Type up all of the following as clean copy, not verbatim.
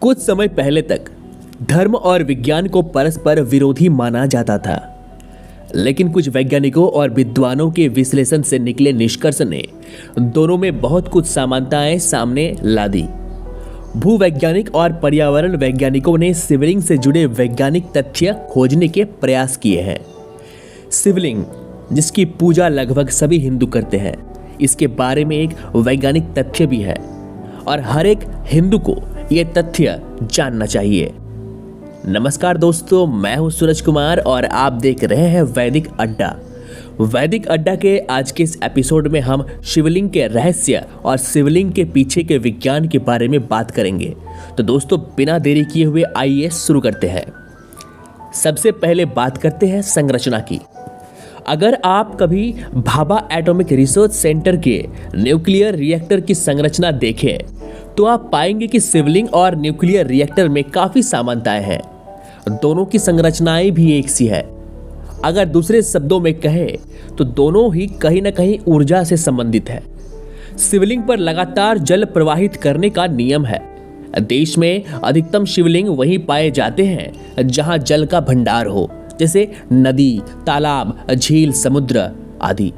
कुछ समय पहले तक धर्म और विज्ञान को परस्पर विरोधी माना जाता था, लेकिन कुछ वैज्ञानिकों और विद्वानों के विश्लेषण से निकले निष्कर्ष ने दोनों में बहुत कुछ समानताएं सामने ला दी। भूवैज्ञानिक और पर्यावरण वैज्ञानिकों ने शिवलिंग से जुड़े वैज्ञानिक तथ्य खोजने के प्रयास किए हैं। शिवलिंग, जिसकी पूजा लगभग सभी हिंदू करते हैं, इसके बारे में एक वैज्ञानिक तथ्य भी है और हर एक हिंदू को यह तथ्य जानना चाहिए। नमस्कार दोस्तों, मैं हूं सूरज कुमार और आप देख रहे हैं वैदिक अड्डा। वैदिक अड्डा के आज के इस एपिसोड में हम शिवलिंग के रहस्य और शिवलिंग के पीछे के विज्ञान के बारे में बात करेंगे। तो दोस्तों, बिना देरी किए हुए आइए शुरू करते हैं। सबसे पहले बात करते हैं संरचना की। अगर आप कभी भाभा एटॉमिक रिसर्च सेंटर के न्यूक्लियर रिएक्टर की संरचना देखें तो आप पाएंगे कि शिवलिंग और न्यूक्लियर रिएक्टर में काफी समानताएं हैं। दोनों की संरचनाएं भी एक सी है। अगर दूसरे शब्दों में कहें तो दोनों ही कहीं ना कहीं ऊर्जा से संबंधित है। शिवलिंग पर लगातार जल प्रवाहित करने का नियम है। देश में अधिकतम शिवलिंग वहीं पाए जाते हैं जहां जल का भंडार हो, जैसे नदी, तालाब, झील, समुद्र आदि।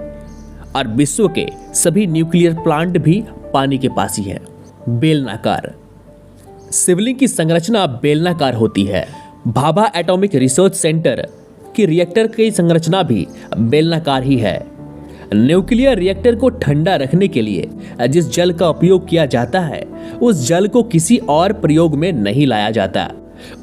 और विश्व के सभी न्यूक्लियर प्लांट भी पानी के पास ही है। बेलनाकार शिवलिंग की संरचना बेलनाकार होती है। भाभा एटॉमिक रिसर्च सेंटर की रिएक्टर की संरचना भी बेलनाकार ही है। न्यूक्लियर रिएक्टर को ठंडा रखने के लिए जिस जल का उपयोग किया जाता है, उस जल को किसी और प्रयोग में नहीं लाया जाता।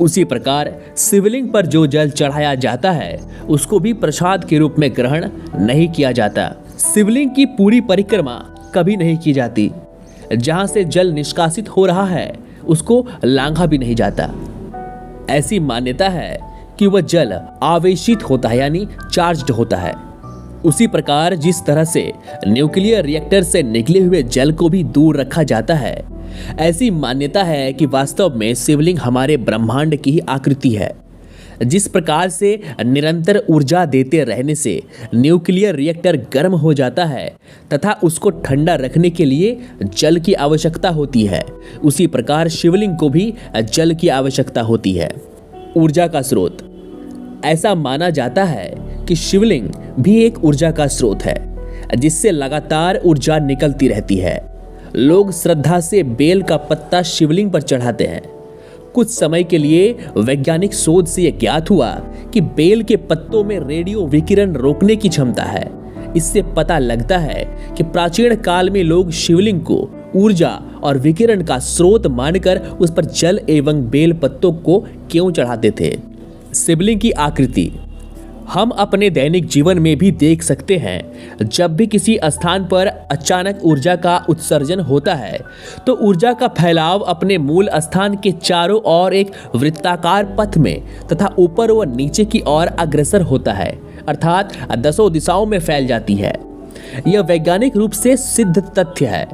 उसी प्रकार शिवलिंग पर जो जल चढ़ाया जाता है उसको भी प्रसाद के रूप में ग्रहण नहीं किया जाता। शिवलिंग की पूरी परिक्रमा कभी नहीं की जाती। जहां से जल निष्कासित हो रहा है उसको लांघा भी नहीं जाता। ऐसी मान्यता है कि वह जल आवेशित होता है, यानी चार्ज्ड होता है। उसी प्रकार जिस तरह से न्यूक्लियर रिएक्टर से निकले हुए जल को भी दूर रखा जाता है, ऐसी मान्यता है कि वास्तव में शिवलिंग हमारे ब्रह्मांड की ही आकृति है। जिस प्रकार से निरंतर ऊर्जा देते रहने से न्यूक्लियर रिएक्टर गर्म हो जाता है तथा उसको ठंडा रखने के लिए जल की आवश्यकता होती है, उसी प्रकार शिवलिंग को भी जल की आवश्यकता होती है। ऊर्जा का स्रोत। ऐसा माना जाता है कि शिवलिंग भी एक ऊर्जा का स्रोत है, जिससे लगातार ऊर्जा निकलती रहती है। लोग श्रद्धा से बेल का पत्ता शिवलिंग पर चढ़ाते हैं। कुछ समय के लिए वैज्ञानिक शोध से यह ज्ञात हुआ कि बेल के पत्तों में रेडियो विकिरण रोकने की क्षमता है। इससे पता लगता है कि प्राचीन काल में लोग शिवलिंग को ऊर्जा और विकिरण का स्रोत मानकर उस पर जल एवं बेल पत्तों को क्यों चढ़ाते थे। शिवलिंग की आकृति हम अपने दैनिक जीवन में भी देख सकते हैं। जब भी किसी स्थान पर अचानक ऊर्जा का उत्सर्जन होता है तो ऊर्जा का फैलाव अपने मूल स्थान के चारों ओर एक वृत्ताकार पथ में तथा ऊपर व नीचे की ओर अग्रसर होता है, अर्थात दसों दिशाओं में फैल जाती है। यह वैज्ञानिक रूप से सिद्ध तथ्य है।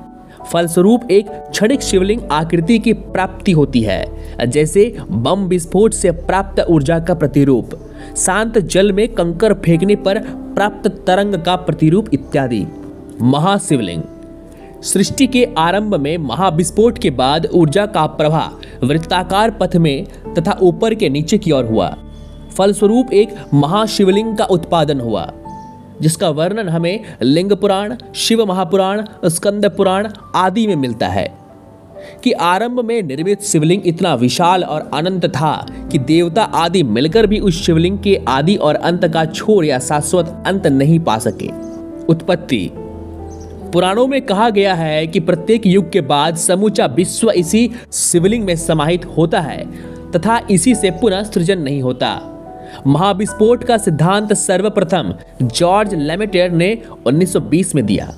फलस्वरूप एक क्षणिक शिवलिंग आकृति की प्राप्ति होती है, जैसे बम विस्फोट से प्राप्त ऊर्जा का प्रतिरूप, शांत जल में कंकर फेंकने पर प्राप्त तरंग का प्रतिरूप इत्यादि। महाशिवलिंग सृष्टि के आरंभ में महाविस्फोट के बाद ऊर्जा का प्रवाह वृत्ताकार पथ में तथा ऊपर के नीचे की ओर हुआ। फलस्वरूप एक महाशिवलिंग का उत्पादन हुआ, जिसका वर्णन हमें लिंग पुराण, शिव महापुराण, स्कंद पुराण आदि में मिलता है कि आरंभ में निर्मित शिवलिंग इतना विशाल और अनंत था कि देवता आदि मिलकर भी उस शिवलिंग के आदि और अंत का छोर या शाश्वत अंत नहीं पा सके। उत्पत्ति। पुराणों में कहा गया है कि प्रत्येक युग के बाद समूचा विश्व इसी शिवलिंग में समाहित होता है तथा इसी से पुनः सृजन नहीं होता। महाविस्फोट का सिद्धांत सर्वप्रथम जॉर्ज लेमेटर ने 1920 में दिया।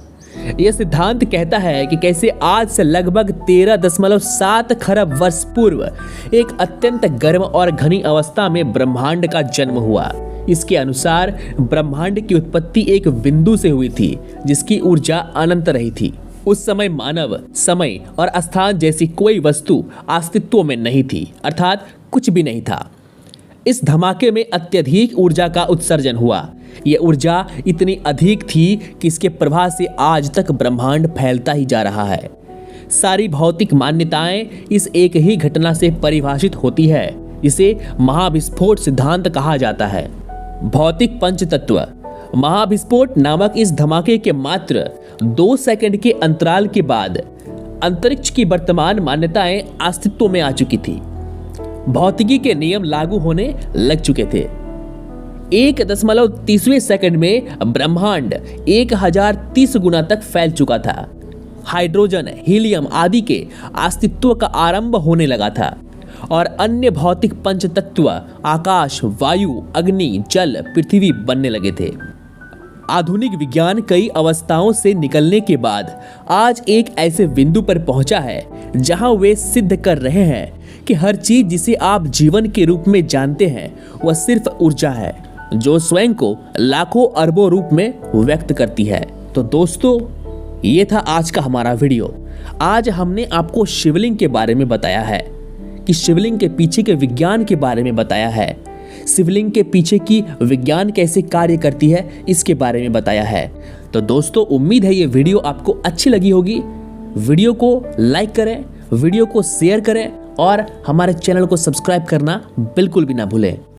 यह सिद्धांत कहता है कि कैसे आज से लगभग 13.7 खरब वर्ष पूर्व एक अत्यंत गर्म और घनी अवस्था में ब्रह्मांड का जन्म हुआ। इसके अनुसार ब्रह्मांड की उत्पत्ति एक बिंदु से हुई थी जिसकी ऊर्जा अनंत रही थी। उस समय मानव, समय और स्थान जैसी कोई वस्तु अस्तित्व में नहीं थी, अर्थात कुछ भी नहीं था। इस धमाके में अत्यधिक ऊर्जा का उत्सर्जन हुआ। यह ऊर्जा इतनी अधिक थी कि इसके प्रभाव से आज तक ब्रह्मांड फैलता ही जा रहा है। सारी भौतिक मान्यताएं इस एक ही घटना से परिभाषित होती है, जिसे महाविस्फोट सिद्धांत कहा जाता है। भौतिक पंचतत्व। महाविस्फोट नामक इस धमाके के मात्र 2 सेकंड के अंतराल के बाद अंतरिक्ष की वर्तमान मान्यताएं अस्तित्व में आ चुकी थी। भौतिकी के नियम लागू होने लग चुके थे। 1.30वें सेकंड में ब्रह्मांड 1030 गुना तक फैल चुका था। हाइड्रोजन, हीलियम आदि के अस्तित्व का आरंभ होने लगा था और अन्य भौतिक पंचतत्व आकाश, वायु, अग्नि, जल, पृथ्वी बनने लगे थे। आधुनिक विज्ञान कई अवस्थाओं से निकलने के बाद आज एक ऐसे बिंदु पर पहुंचा है जहां वे सिद्ध कर रहे हैं कि हर चीज जिसे आप जीवन के रूप में जानते हैं वह सिर्फ ऊर्जा है, जो स्वयं को लाखों अरबों रूप में व्यक्त करती है। तो दोस्तों, ये था आज का हमारा वीडियो। आज हमने आपको शिवलिंग के बारे में बताया है कि शिवलिंग के पीछे के विज्ञान के बारे में बताया है, शिवलिंग के पीछे की विज्ञान कैसे कार्य करती है इसके बारे में बताया है। तो दोस्तों, उम्मीद है ये वीडियो आपको अच्छी लगी होगी। वीडियो को लाइक करें, वीडियो को शेयर करें और हमारे चैनल को सब्सक्राइब करना बिल्कुल भी ना भूलें।